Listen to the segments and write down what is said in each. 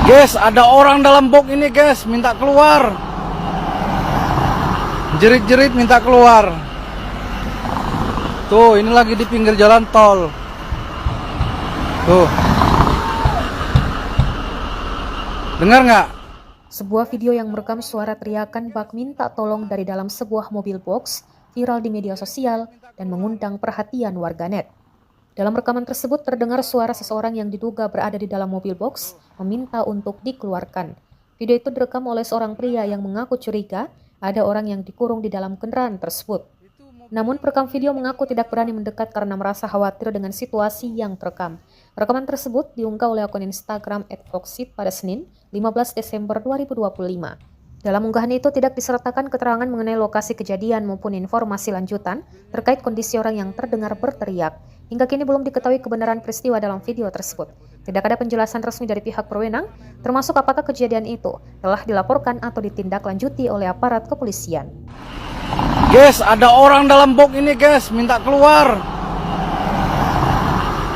Guys, ada orang dalam box ini guys, minta keluar. Jerit-jerit minta keluar. Tuh, ini lagi di pinggir jalan tol. Tuh. Dengar nggak? Sebuah video yang merekam suara teriakan bak minta tolong dari dalam sebuah mobil box viral di media sosial dan mengundang perhatian warganet. Dalam rekaman tersebut terdengar suara seseorang yang diduga berada di dalam mobil box meminta untuk dikeluarkan. Video itu direkam oleh seorang pria yang mengaku curiga ada orang yang dikurung di dalam kendaraan tersebut. Namun perekam video mengaku tidak berani mendekat karena merasa khawatir dengan situasi yang terekam. Rekaman tersebut diunggah oleh akun Instagram @foxit pada Senin, 15 Desember 2025. Dalam unggahan itu tidak disertakan keterangan mengenai lokasi kejadian maupun informasi lanjutan terkait kondisi orang yang terdengar berteriak. Hingga kini belum diketahui kebenaran peristiwa dalam video tersebut. Tidak ada penjelasan resmi dari pihak berwenang, termasuk apakah kejadian itu telah dilaporkan atau ditindaklanjuti oleh aparat kepolisian. Guys, ada orang dalam box ini guys, minta keluar.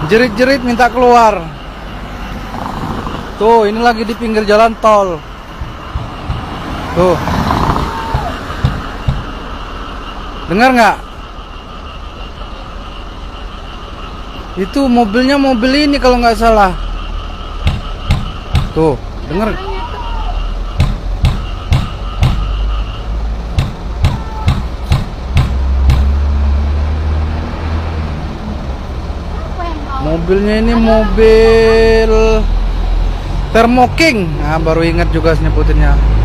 Jerit-jerit minta keluar. Tuh, ini lagi di pinggir jalan tol. Tuh. Dengar nggak? Itu mobilnya mobil ini kalau nggak salah. Tuh, dengar. Mobilnya ini mobil Thermo King. Nah, baru ingat juga nyebutinnya.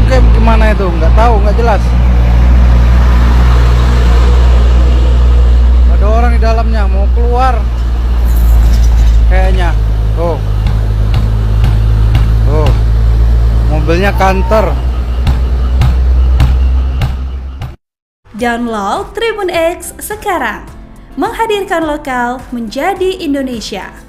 Kayak gimana itu? Nggak tahu, nggak jelas. Ada orang di dalamnya mau keluar. Kayaknya. Tuh. Tuh. Mobilnya kantor. Download Tribun X sekarang. Menghadirkan lokal menjadi Indonesia.